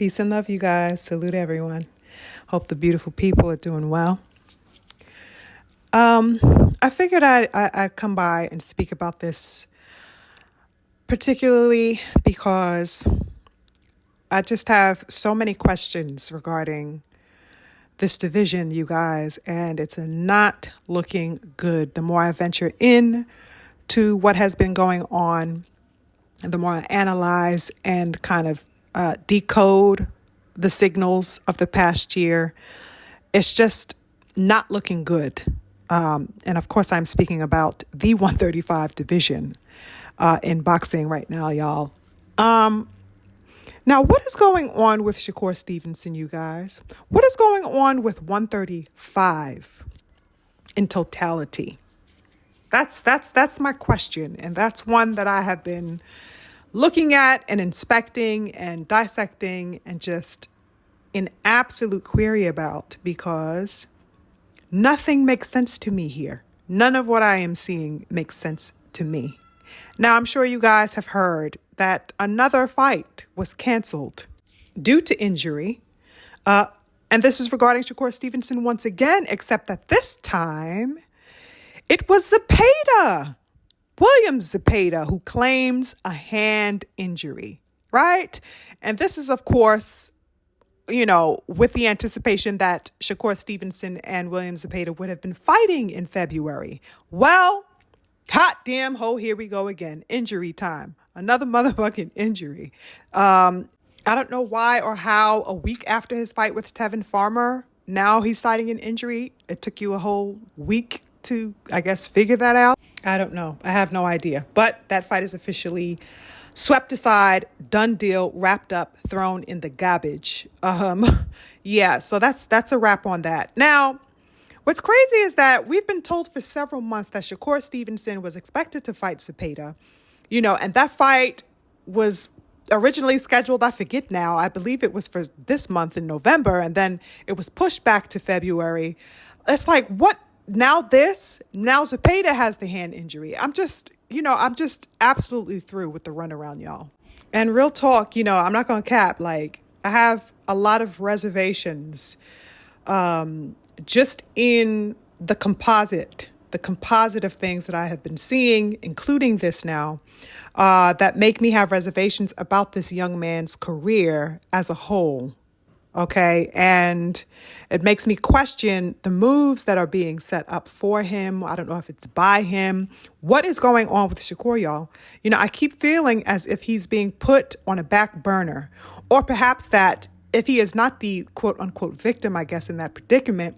Peace and love, you guys. Salute everyone. Hope the beautiful people are doing well. I figured I'd come by and speak about this, particularly because I just have so many questions regarding this division, you guys, and it's not looking good. The more I venture in to what has been going on, and the more I analyze and kind of decode the signals of the past year, it's just not looking good. And of course, I'm speaking about the 135 division in boxing right now, y'all. Now, what is going on with Shakur Stevenson, you guys? What is going on with 135 in totality? That's my question. And that's one that I have been looking at and inspecting and dissecting and just in absolute query about, because nothing makes sense to me here. None of what I am seeing makes sense to me. Now, I'm sure you guys have heard that another fight was canceled due to injury. And this is regarding Shakur Stevenson once again, except that this time it was William Zepeda, who claims a hand injury, right? And this is, of course, with the anticipation that Shakur Stevenson and William Zepeda would have been fighting in February. Well, hot damn ho, here we go again. Injury time. Another motherfucking injury. I don't know why or how a week after his fight with Tevin Farmer, now he's citing an injury. It took you a whole week to, I guess, figure that out. I don't know. I have no idea. But that fight is officially swept aside, done deal, wrapped up, thrown in the garbage. So that's a wrap on that. Now, what's crazy is that we've been told for several months that Shakur Stevenson was expected to fight Zepeda, and that fight was originally scheduled, I forget now, I believe it was for this month in November, and then it was pushed back to February. It's like, what? Now Zepeda has the hand injury. I'm just absolutely through with the runaround, y'all. And real talk, I'm not going to cap. Like, I have a lot of reservations just in the composite of things that I have been seeing, including this now, that make me have reservations about this young man's career as a whole. Okay. And it makes me question the moves that are being set up for him. I don't know if it's by him. What is going on with Shakur, y'all? I keep feeling as if he's being put on a back burner, or perhaps that if he is not the quote unquote victim, I guess, in that predicament,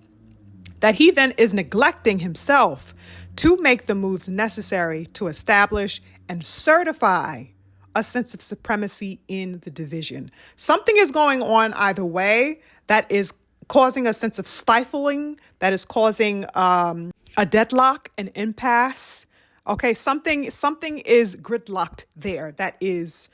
that he then is neglecting himself to make the moves necessary to establish and certify a sense of supremacy in the division. Something is going on either way that is causing a sense of stifling, that is causing a deadlock, an impasse. Okay, something is gridlocked there that is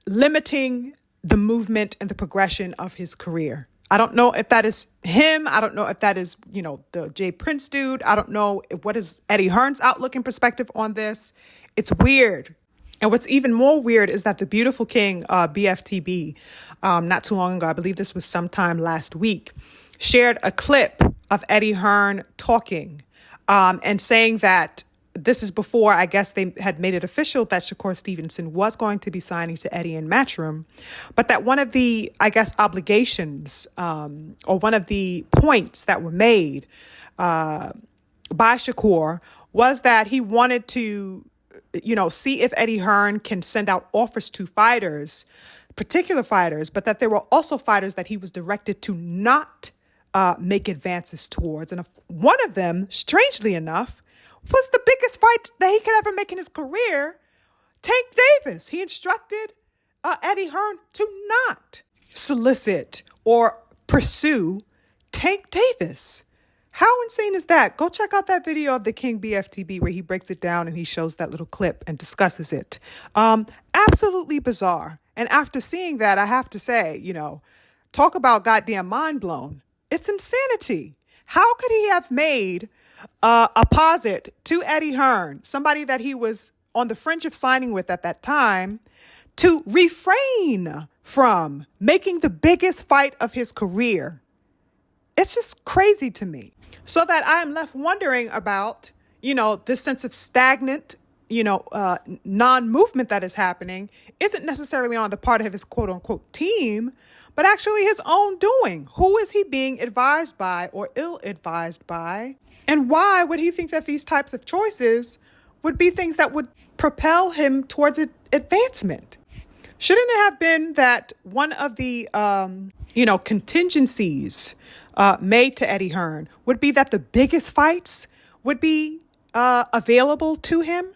limiting the movement and the progression of his career. I don't know if that is him. I don't know if that is, the Jay Prince dude. I don't know what is Eddie Hearn's outlook and perspective on this. It's weird. And what's even more weird is that the beautiful king, BFTB, not too long ago, I believe this was sometime last week, shared a clip of Eddie Hearn talking and saying that this is before, I guess, they had made it official that Shakur Stevenson was going to be signing to Eddie in Matchroom, but that one of the, I guess, obligations or one of the points that were made by Shakur was that he wanted to see if Eddie Hearn can send out offers to fighters, particular fighters, but that there were also fighters that he was directed to not make advances towards. And one of them, strangely enough, was the biggest fight that he could ever make in his career, Tank Davis. He instructed Eddie Hearn to not solicit or pursue Tank Davis. How insane is that? Go check out that video of the King BFTB where he breaks it down and he shows that little clip and discusses it. Absolutely bizarre. And after seeing that, I have to say, talk about goddamn mind blown. It's insanity. How could he have made a posit to Eddie Hearn, somebody that he was on the fringe of signing with at that time, to refrain from making the biggest fight of his career. It's just crazy to me. So that I am left wondering about, this sense of stagnant, non-movement that is happening isn't necessarily on the part of his quote unquote team, but actually his own doing. Who is he being advised by or ill-advised by? And why would he think that these types of choices would be things that would propel him towards advancement? Shouldn't it have been that one of the, contingencies made to Eddie Hearn would be that the biggest fights would be available to him?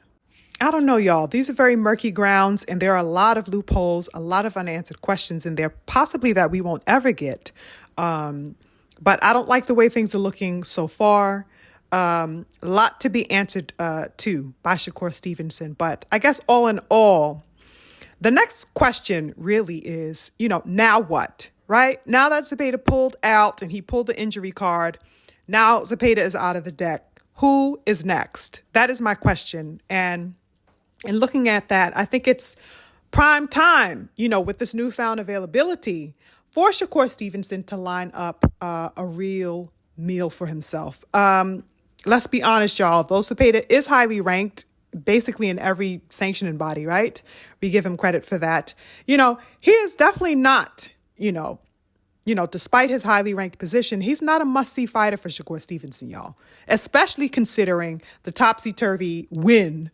I don't know, y'all. These are very murky grounds, and there are a lot of loopholes, a lot of unanswered questions in there, possibly that we won't ever get. But I don't like the way things are looking so far. A lot to be answered to by Shakur Stevenson. But I guess all in all, the next question really is, now what, right? Now that Zepeda pulled out and he pulled the injury card, now Zepeda is out of the deck. Who is next? That is my question. And in looking at that, I think it's prime time, with this newfound availability for Shakur Stevenson to line up a real meal for himself. Let's be honest, y'all. Though Zepeda is highly ranked, basically in every sanctioning body, right? We give him credit for that. He is definitely not, despite his highly ranked position, he's not a must-see fighter for Shakur Stevenson, y'all. Especially considering the topsy-turvy win,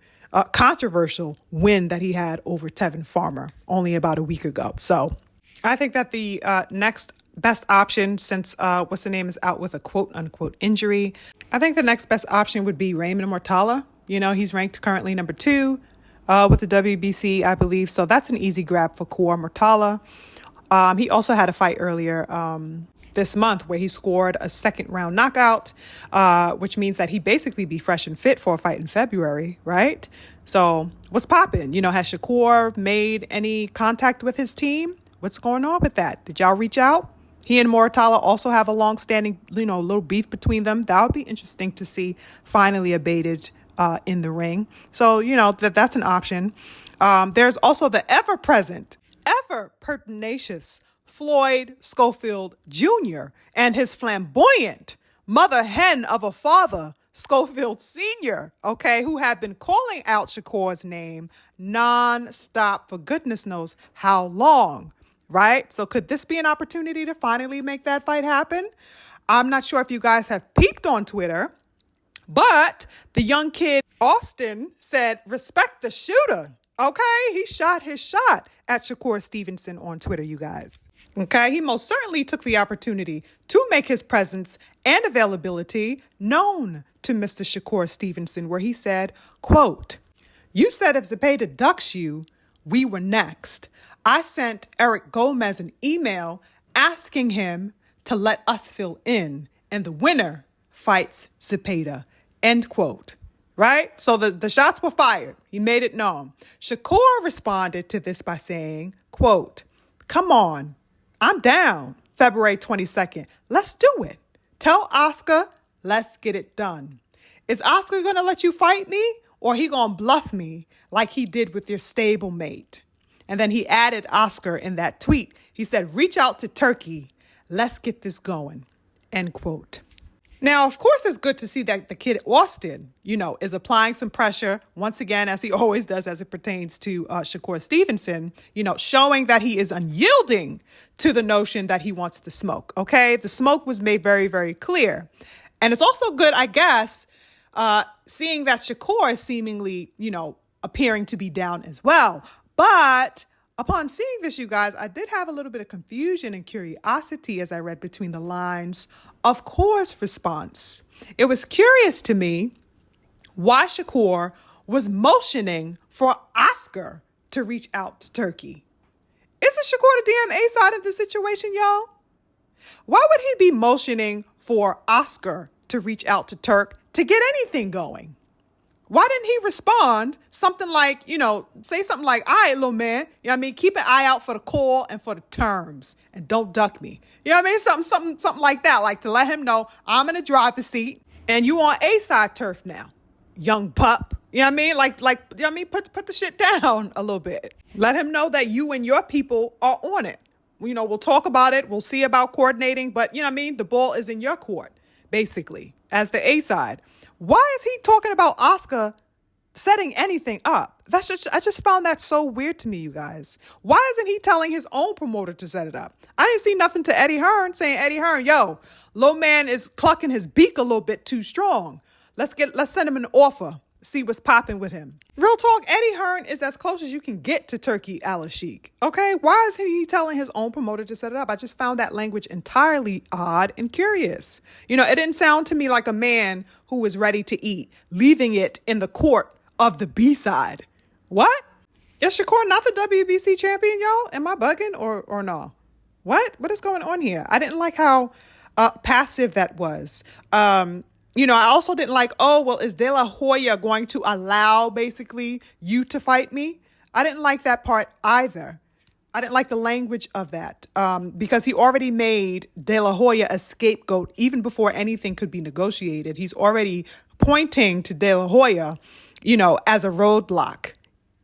controversial win that he had over Tevin Farmer only about a week ago. So I think that the next best option, since what's the name is out with a quote-unquote injury, I think the next best option would be Raymond Mortala. He's ranked currently number 2 with the WBC, I believe. So that's an easy grab for Core Mortala. He also had a fight earlier this month where he scored a second round knockout, which means that he basically be fresh and fit for a fight in February, right? So what's popping? Has Shakur made any contact with his team? What's going on with that? Did y'all reach out? He and Mortala also have a long-standing, little beef between them. That would be interesting to see finally abated in the ring. So, that's an option. There's also the ever-present, ever-pertinacious Floyd Schofield Jr. and his flamboyant mother hen of a father, Schofield Sr., who have been calling out Shakur's name non-stop for goodness knows how long. Right? So could this be an opportunity to finally make that fight happen? I'm not sure if you guys have peeked on Twitter, but the young kid, Austin, said, respect the shooter. Okay? He shot his shot at Shakur Stevenson on Twitter, you guys. Okay? He most certainly took the opportunity to make his presence and availability known to Mr. Shakur Stevenson, where he said, quote, "You said if Zepeda ducks you, we were next. I sent Eric Gomez an email asking him to let us fill in, and the winner fights Zepeda," end quote. Right? So the shots were fired. He made it known. Shakur responded to this by saying, quote, "Come on, I'm down February 22nd. Let's do it. Tell Oscar, let's get it done. Is Oscar going to let you fight me, or he going to bluff me like he did with your stablemate?" And then he added Oscar in that tweet. He said, "Reach out to Turkey. Let's get this going," end quote. Now, of course, it's good to see that the kid Austin, is applying some pressure once again, as he always does as it pertains to Shakur Stevenson, showing that he is unyielding to the notion that he wants the smoke. Okay. The smoke was made very, very clear. And it's also good, I guess, seeing that Shakur is seemingly, appearing to be down as well. But upon seeing this, you guys, I did have a little bit of confusion and curiosity as I read between the lines of Core's response. It was curious to me why Shakur was motioning for Oscar to reach out to Turkey. Isn't Shakur the damn A-side of the situation, y'all? Why would he be motioning for Oscar to reach out to Turk to get anything going? Why didn't he respond something like, say something like, "All right, little man, keep an eye out for the call and for the terms and don't duck me." Something like that, like to let him know I'm in the driver's seat and you on A-side turf now, young pup. You know what I mean? You know what I mean? Put the shit down a little bit. Let him know that you and your people are on it. You know, we'll talk about it. We'll see about coordinating, but you know what I mean? The ball is in your court, basically, as the A side. Why is he talking about Oscar setting anything up? I just found that so weird to me, you guys. Why isn't he telling his own promoter to set it up? I didn't see nothing to Eddie Hearn saying, Eddie Hearn, yo, low man is clucking his beak a little bit too strong. Let's send him an offer. See what's popping with him. Real talk, Eddie Hearn is as close as you can get to Turkey Al-Sheikh. Okay, why is he telling his own promoter to set it up? I just found that language entirely odd and curious. You know, it didn't sound to me like a man who was ready to eat, leaving it in the court of the B-side. What? Is Shakur not the WBC champion, y'all? Am I bugging or no? What is going on here? I didn't like how passive that was. You know, I also didn't like, oh, well, is De La Hoya going to allow basically you to fight me? I didn't like that part either. I didn't like the language of that because he already made De La Hoya a scapegoat even before anything could be negotiated. He's already pointing to De La Hoya, you know, as a roadblock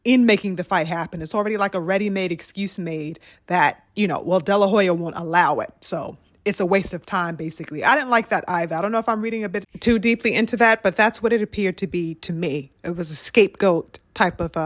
in making the fight happen. It's already like a ready-made excuse made that, you know, well, De La Hoya won't allow it. So it's a waste of time, basically. I didn't like that either. I don't know if I'm reading a bit too deeply into that, but that's what it appeared to be to me. It was a scapegoat type of,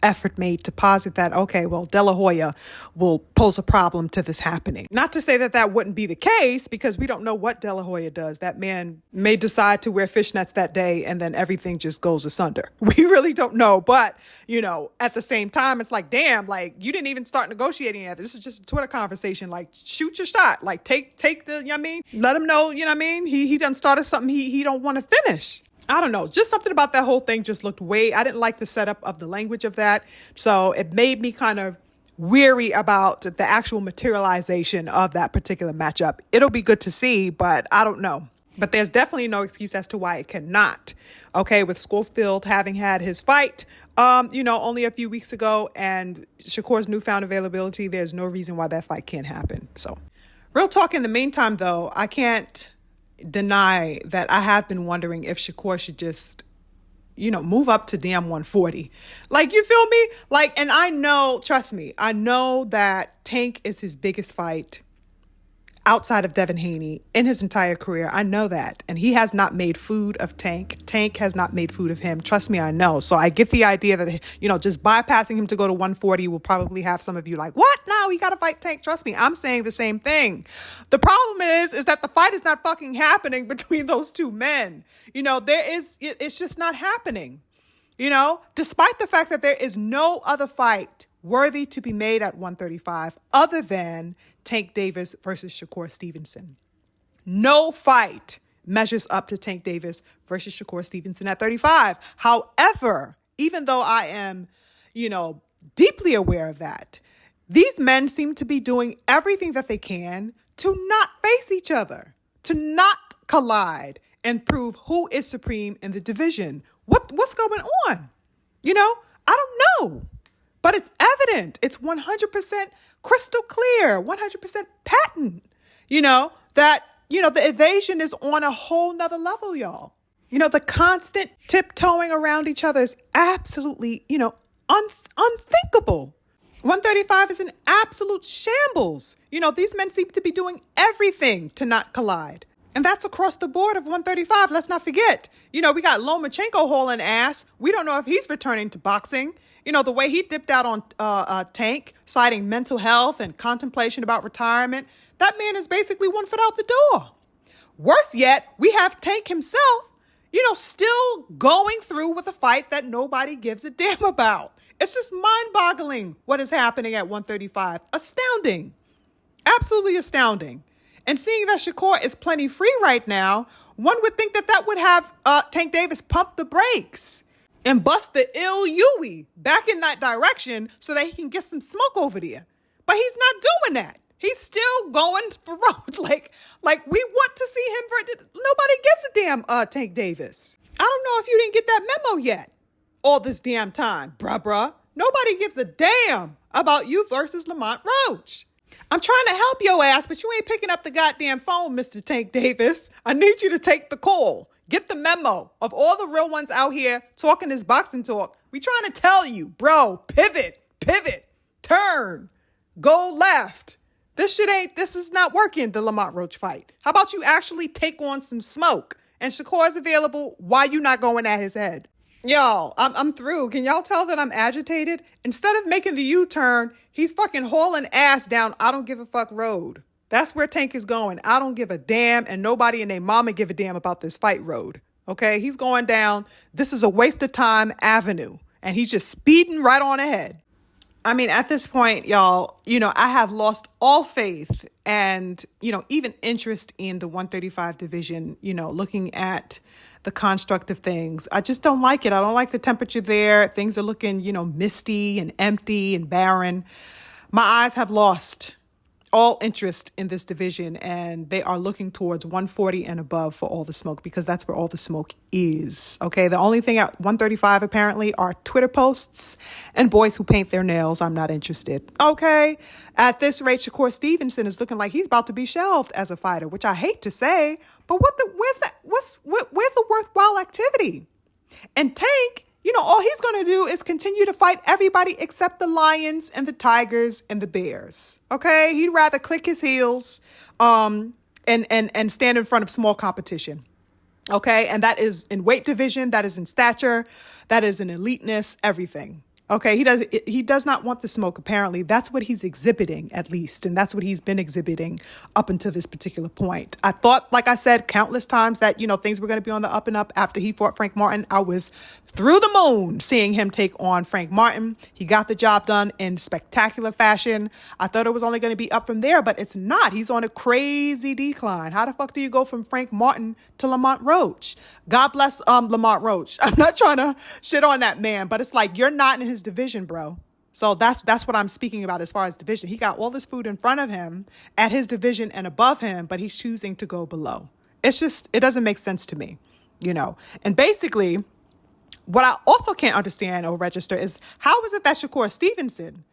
effort made to posit that, okay, well, De La Hoya will pose a problem to this happening. Not to say that that wouldn't be the case, because we don't know what De La Hoya does. That man may decide to wear fishnets that day and then everything just goes asunder. We really don't know. But, you know, at the same time, it's like, damn, like you didn't even start negotiating yet. This is just a Twitter conversation. Like, shoot your shot. Like, take the, you know what I mean? Let him know, you know what I mean? He done started something he don't want to finish. I don't know. Just something about that whole thing just looked I didn't like the setup of the language of that. So it made me kind of weary about the actual materialization of that particular matchup. It'll be good to see, but I don't know. But there's definitely no excuse as to why it cannot. Okay, with Schofield having had his fight, only a few weeks ago, and Shakur's newfound availability, there's no reason why that fight can't happen. So real talk, in the meantime, though, I can't deny that I have been wondering if Shakur should just, move up to damn 140. Like, you feel me? Like, and I know, trust me, I know that Tank is his biggest fight outside of Devin Haney in his entire career. I know that. And he has not made food of Tank. Tank has not made food of him. Trust me, I know. So I get the idea that, just bypassing him to go to 140 will probably have some of you like, what? No, he got to fight Tank. Trust me, I'm saying the same thing. The problem is that the fight is not fucking happening between those two men. It's just not happening. Despite the fact that there is no other fight worthy to be made at 135 other than Tank Davis versus Shakur Stevenson. No fight measures up to Tank Davis versus Shakur Stevenson at 35. However, even though I am, deeply aware of that, these men seem to be doing everything that they can to not face each other, to not collide and prove who is supreme in the division. What's going on? I don't know. But it's evident. It's 100% crystal clear, 100% patent, that, the evasion is on a whole nother level, y'all. The constant tiptoeing around each other is absolutely, unthinkable. 135 is an absolute shambles. These men seem to be doing everything to not collide. And that's across the board of 135. Let's not forget, we got Lomachenko hauling ass. We don't know if he's returning to boxing. The way he dipped out on Tank, citing mental health and contemplation about retirement, that man is basically 1 foot out the door. Worse yet, we have Tank himself, still going through with a fight that nobody gives a damn about. It's just mind-boggling what is happening at 135. Astounding. Absolutely astounding. And seeing that Shakur is plenty free right now, one would think that would have Tank Davis pump the brakes and bust the ill Yui back in that direction so that he can get some smoke over there. But he's not doing that. He's still going for road. Like we want to see him. Nobody gives a damn Tank Davis. I don't know if you didn't get that memo yet. All this damn time, bruh. Nobody gives a damn about you versus Lamont Roach. I'm trying to help your ass, but you ain't picking up the goddamn phone, Mr. Tank Davis. I need you to take the call. Get the memo of all the real ones out here talking this boxing talk. We trying to tell you, bro, pivot, turn, go left. This is not working, the Lamont Roach fight. How about you actually take on some smoke? And Shakur is available. Why you not going at his head? Y'all, I'm through. Can y'all tell that I'm agitated? Instead of making the U-turn, he's fucking hauling ass down I don't give a fuck road. That's where Tank is going. I don't give a damn, and nobody and their mama give a damn about this fight road. Okay, he's going down. This is a waste of time avenue, and he's just speeding right on ahead. I mean, at this point, y'all, I have lost all faith and, even interest in the 135 division, looking at the construct of things. I just don't like it. I don't like the temperature there. Things are looking, misty and empty and barren. My eyes have lost all interest in this division, and they are looking towards 140 and above for all the smoke, because that's where all the smoke is. Okay, the only thing at 135 apparently are Twitter posts and boys who paint their nails. I'm not interested. Okay, at this rate, Shakur Stevenson is looking like he's about to be shelved as a fighter, which I hate to say, but where's the worthwhile activity? And Tank, all he's going to do is continue to fight everybody except the Lions and the Tigers and the Bears. Okay, he'd rather click his heels and stand in front of small competition. Okay, and that is in weight division, that is in stature, that is in eliteness, everything. Okay, he does not want the smoke, apparently. That's what he's exhibiting, at least. And that's what he's been exhibiting up until this particular point. I thought, like I said, countless times that, things were going to be on the up and up after he fought Frank Martin. I was through the moon seeing him take on Frank Martin. He got the job done in spectacular fashion. I thought it was only going to be up from there, but it's not. He's on a crazy decline. How the fuck do you go from Frank Martin to Lamont Roach? God bless Lamont Roach. I'm not trying to shit on that man, but it's like, you're not in his division, bro. So that's what I'm speaking about as far as division. He got all this food in front of him at his division and above him, but he's choosing to go below. It doesn't make sense to me, And basically, what I also can't understand or register is, how is it that Shakur Stevenson,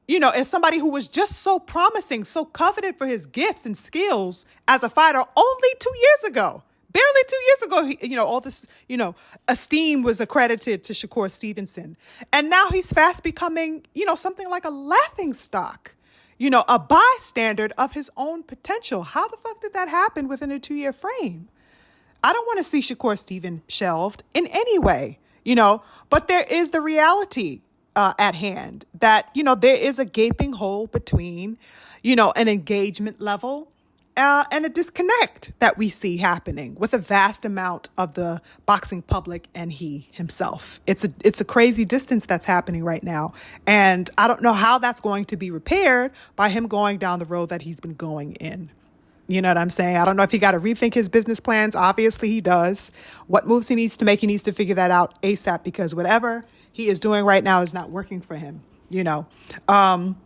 is somebody who was just so promising, so coveted for his gifts and skills as a fighter only 2 years ago? Barely 2 years ago, all this, esteem was accredited to Shakur Stevenson. And now he's fast becoming, something like a laughingstock, a bystander of his own potential. How the fuck did that happen within a 2-year frame? I don't want to see Shakur Stevenson shelved in any way, but there is the reality at hand that, there is a gaping hole between, an engagement level and a disconnect that we see happening with a vast amount of the boxing public and he himself. It's a crazy distance that's happening right now. And I don't know how that's going to be repaired by him going down the road that he's been going in. You know what I'm saying? I don't know if he got to rethink his business plans. Obviously he does. What moves he needs to make, he needs to figure that out ASAP, because whatever he is doing right now is not working for him, And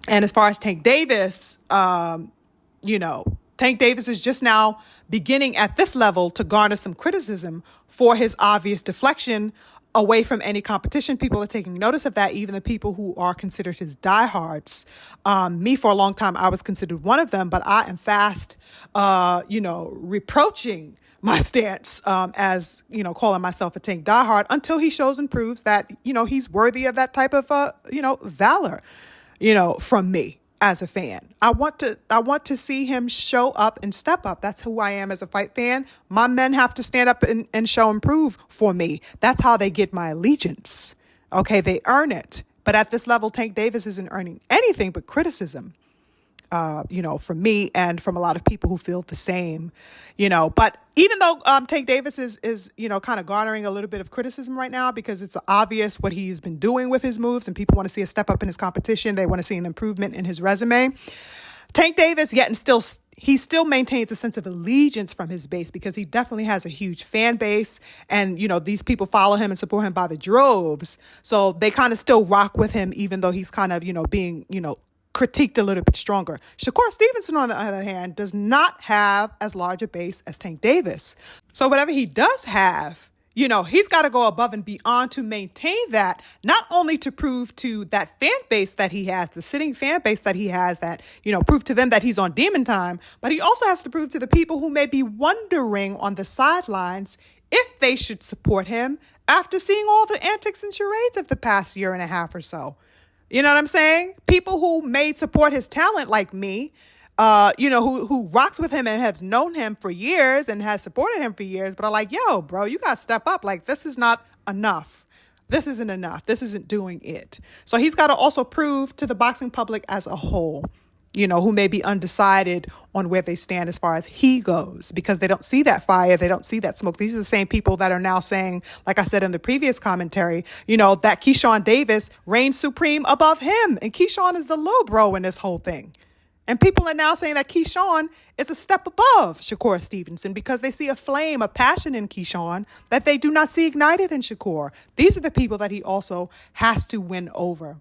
as far as Tank Davis, Tank Davis is just now beginning at this level to garner some criticism for his obvious deflection away from any competition. People are taking notice of that, even the people who are considered his diehards. Me, for a long time, I was considered one of them, but I am fast, reproaching my stance as, calling myself a Tank diehard until he shows and proves that, he's worthy of that type of, valor, from me. As a fan, I want to see him show up and step up. That's who I am as a fight fan. My men have to stand up and show and prove for me. That's how they get my allegiance. Okay, they earn it. But at this level, Tank Davis isn't earning anything but criticism. From me and from a lot of people who feel the same, but even though Tank Davis is kind of garnering a little bit of criticism right now because it's obvious what he's been doing with his moves and people want to see a step up in his competition. They want to see an improvement in his resume. Tank Davis, he still maintains a sense of allegiance from his base because he definitely has a huge fan base. And, these people follow him and support him by the droves. So they kind of still rock with him, even though he's kind of, being, critiqued a little bit stronger. Shakur Stevenson, on the other hand, does not have as large a base as Tank Davis. So whatever he does have, he's got to go above and beyond to maintain that, not only to prove to that fan base that he has, the sitting fan base that he has, that, prove to them that he's on demon time, but he also has to prove to the people who may be wondering on the sidelines, if they should support him after seeing all the antics and charades of the past year and a half or so. You know what I'm saying? People who may support his talent like me, who rocks with him and has known him for years and has supported him for years, but are like, yo, bro, you got to step up. Like, this is not enough. This isn't enough. This isn't doing it. So he's got to also prove to the boxing public as a whole, who may be undecided on where they stand as far as he goes, because they don't see that fire. They don't see that smoke. These are the same people that are now saying, like I said in the previous commentary, that Keyshawn Davis reigns supreme above him. And Keyshawn is the little bro in this whole thing. And people are now saying that Keyshawn is a step above Shakur Stevenson because they see a flame, a passion in Keyshawn that they do not see ignited in Shakur. These are the people that he also has to win over,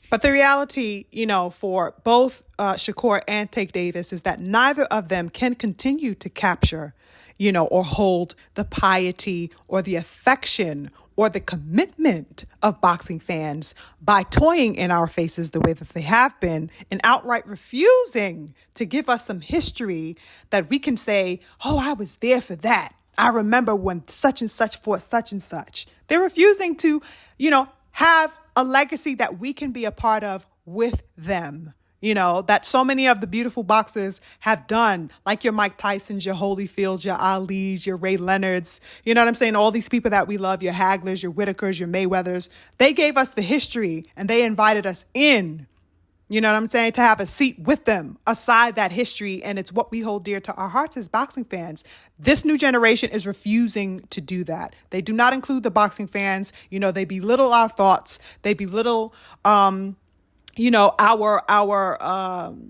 But the reality, for both Shakur and Tank Davis is that neither of them can continue to capture, or hold the piety or the affection or the commitment of boxing fans by toying in our faces the way that they have been and outright refusing to give us some history that we can say, oh, I was there for that. I remember when such and such fought such and such. They're refusing to, have a legacy that we can be a part of with them. That so many of the beautiful boxers have done, like your Mike Tysons, your Holyfields, your Alis, your Ray Leonards, you know what I'm saying? All these people that we love, your Haglers, your Whitakers, your Mayweathers, they gave us the history and they invited us in, you know what I'm saying, to have a seat with them aside that history. And it's what we hold dear to our hearts as boxing fans. This new generation is refusing to do that. They do not include the boxing fans. They belittle our thoughts. They belittle, our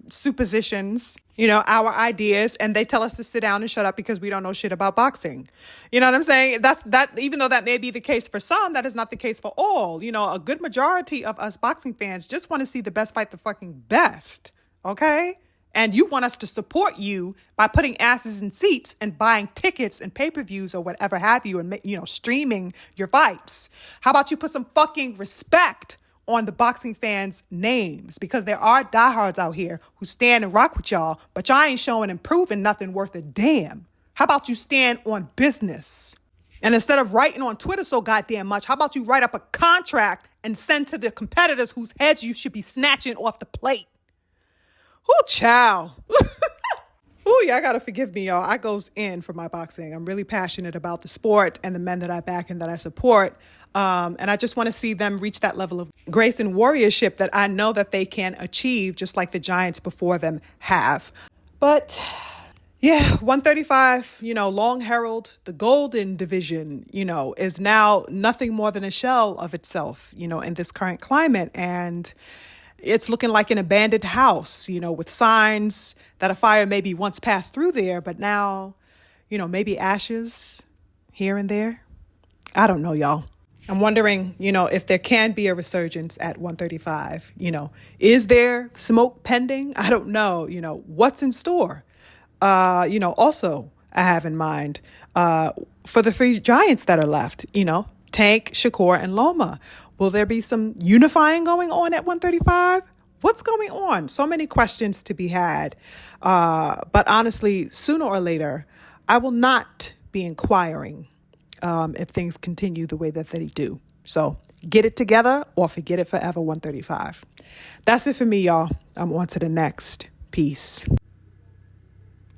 suppositions, our ideas, and they tell us to sit down and shut up because we don't know shit about boxing. You know what I'm saying? Even though that may be the case for some, that is not the case for all. A good majority of us boxing fans just want to see the best fight the fucking best. Okay? And you want us to support you by putting asses in seats and buying tickets and pay-per-views or whatever have you and, streaming your fights. How about you put some fucking respect on the boxing fans' names, because there are diehards out here who stand and rock with y'all, but y'all ain't showing and proving nothing worth a damn. How about you stand on business? And instead of writing on Twitter so goddamn much, how about you write up a contract and send to the competitors whose heads you should be snatching off the plate? Ooh, child. Ooh, y'all gotta forgive me, y'all. I goes in for my boxing. I'm really passionate about the sport and the men that I back and that I support. And I just want to see them reach that level of grace and warriorship that I know that they can achieve, just like the giants before them have. But yeah, 135, Long Herald, the golden division, is now nothing more than a shell of itself, in this current climate. And it's looking like an abandoned house, with signs that a fire maybe once passed through there, but now, maybe ashes here and there. I don't know, y'all. I'm wondering, if there can be a resurgence at 135, is there smoke pending? I don't know, what's in store? Also I have in mind, for the three giants that are left, Tank, Shakur, and Loma. Will there be some unifying going on at 135? What's going on? So many questions to be had. But honestly, sooner or later, I will not be inquiring if things continue the way that they do. So get it together or forget it forever, 135. That's it for me, y'all. I'm on to the next. Peace.